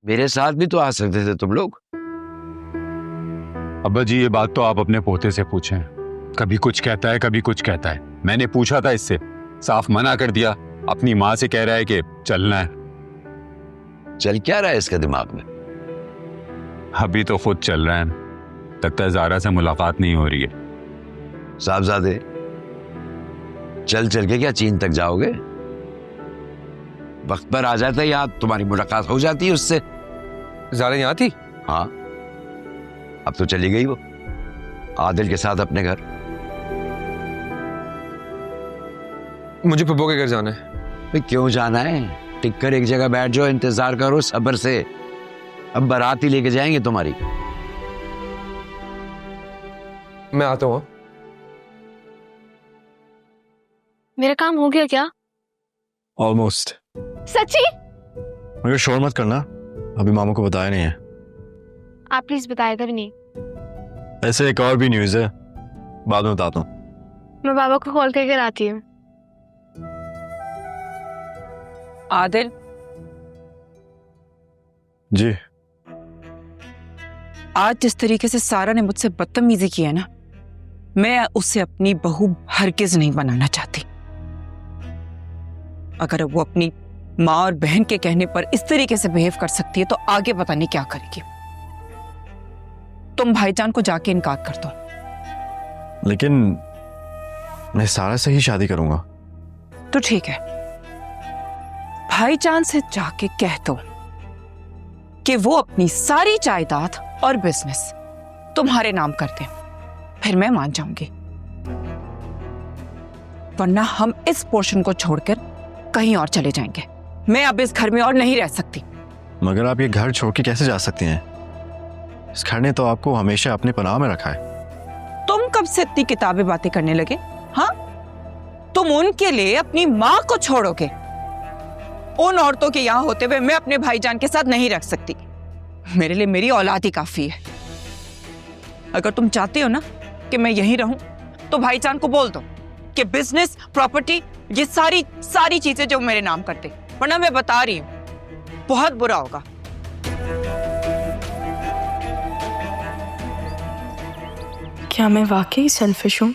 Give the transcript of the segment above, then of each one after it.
मेरे साथ भी तो आ सकते थे तुम लोग। अब्बा जी, ये बात तो आप अपने पोते से पूछें। कभी कुछ कहता है, कभी कुछ कहता है। मैंने पूछा था इससे, साफ मना कर दिया। अपनी माँ से कह रहा है कि चलना है। चल क्या रहा है इसके दिमाग में? अभी तो खुद चल रहा है। लगता है ज़ारा से मुलाकात नहीं हो रही है। साहबजादे, चल चल के क्या चीन तक जाओगे? वक्त पर आ जाता है, यहाँ तुम्हारी मुलाकात हो जाती है उससे। ज़ारा यहाँ थी? हाँ, अब तो चली गई वो आदिल के साथ अपने घर। मुझे पप्पू के घर जाना है। भाई क्यों जाना है? टिक कर एक जगह बैठ जाओ, इंतजार करो सब्र से। अब बारात ही लेके जाएंगे तुम्हारी। मैं आता हूँ। मेरा काम हो गया क्या? ऑलमोस्ट। सच्ची? मगर शोर मत करना, अभी मामा को बताया नहीं है। आप प्लीज बताएगा भी नहीं। ऐसे एक और भी न्यूज़ है, बाद में बताता हूँ। मैं बाबा को कॉल करके आती हूँ। आदिल जी। आज जिस तरीके से सारा ने मुझसे बदतमीजी की है ना, मैं उसे अपनी बहू हरगिज नहीं बनाना चाहती। अगर वो अपनी माँ और बहन के कहने पर इस तरीके से बिहेव कर सकती है तो आगे पता नहीं क्या करेगी। तुम भाईजान को जाके इनकार कर दो। लेकिन मैं सारा से ही शादी करूंगा। तो ठीक है, भाईजान से जाके कह दो कि वो अपनी सारी जायदाद और बिजनेस तुम्हारे नाम कर दे, फिर मैं मान जाऊंगी। वरना हम इस पोर्शन को छोड़कर कहीं और चले जाएंगे। मैं अब इस घर में और नहीं रह सकती। मगर आप ये घर छोड़ के कैसे जा सकती हैं? इस घर ने तो आपको हमेशा अपने पनाह में रखा है। तुम कब से इतनी किताबें बातें करने लगे? हाँ, तुम उनके लिए अपनी माँ को छोड़ोगे? उन औरतों के यहाँ होते हुए मैं अपने भाईजान के साथ नहीं रख सकती। मेरे लिए मेरी औलाद ही काफी है। अगर तुम चाहते हो ना कि मैं यहीं रहूं, तो भाईजान को बोल दो कि बिजनेस, प्रॉपर्टी, ये सारी चीजें जो मेरे नाम करते, वरना मैं बता रही हूं बहुत बुरा होगा। क्या मैं वाकई सेल्फिश हूँ?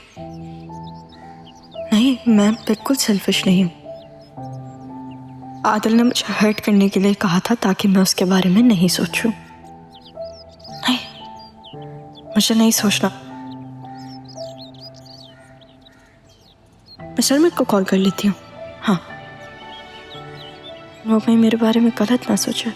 नहीं, मैं बिल्कुल सेल्फिश नहीं हूँ। आदिल ने मुझे हर्ट करने के लिए कहा था ताकि मैं उसके बारे में नहीं सोचूं। नहीं, मुझे नहीं सोचना। मैं सरमत को कॉल कर लेती हूँ। हाँ, वो कहीं मेरे बारे में गलत ना सोचे।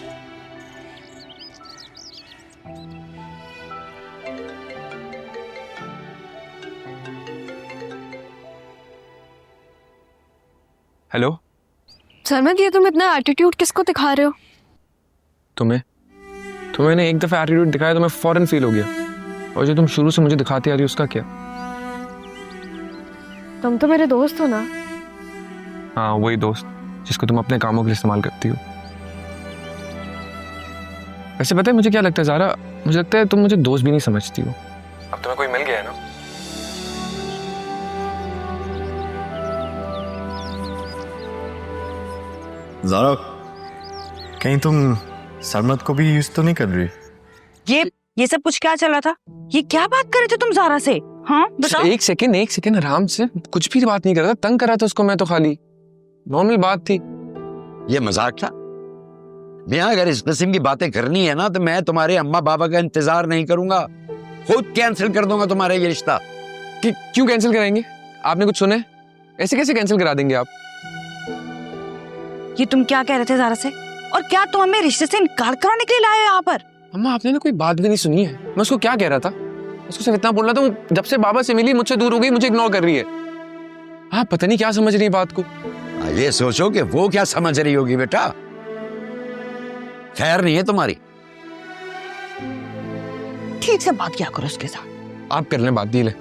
हेलो। सरमत, ये तुम इतना एटीट्यूड किसको दिखा रहे हो? तुम्हें एक दफा एटीट्यूड दिखाया तो मैं फौरन फील हो गया, और जो तुम शुरू से मुझे दिखाती आ रही हो उसका क्या? तुम तो मेरे दोस्त हो ना। हाँ, वही दोस्त जिसको तुम अपने कामों के लिए इस्तेमाल करती हो। वैसे पता है मुझे क्या लगता है ज़ारा? मुझे लगता है तुम मुझे दोस्त भी नहीं समझती हो। अब तुम्हें कोई मिल गया है ना। ज़ारा, कहीं तुम सरमत को भी यूज तो नहीं कर रही? ये सब कुछ क्या चल रहा था? ये क्या बात कर रहे थे तुम ज़ारा से? हाँ बताओ। एक सेकंड आराम से। कुछ भी बात नहीं कर रहा था, तंग कर रहा था उसको मैं तो, खाली नॉर्मल बात थी। ये मजाक था? मियां, अगर इस किस्म की बातें करनी है ना तो मैं तुम्हारे अम्मा बाबा का इंतजार नहीं करूंगा, खुद कैंसिल कर दूंगा तुम्हारा ये रिश्ता। क्यों कैंसिल कराएंगे? आपने कुछ सुना है? ऐसे कैसे कैंसिल करा देंगे आप? ये तुम क्या कह रहे थे ज़ारा से? और क्या तुम हमें रिश्ते से इनकार कराने के लिए लाए हो यहाँ पर? अम्मा, आपने ना कोई बात भी नहीं सुनी है। मैं उसको क्या कह रहा था? उसको सिर्फ इतना बोल रहा था, वो जब से बाबा से मिली मुझसे दूर हो गई, मुझे इग्नोर कर रही है। आप पता नहीं क्या समझ रही है बात को। ये सोचो कि वो क्या समझ रही होगी बेटा। खैर नहीं है तुम्हारी। ठीक से बात किया करो उसके साथ। आप कर लें बात, डील है।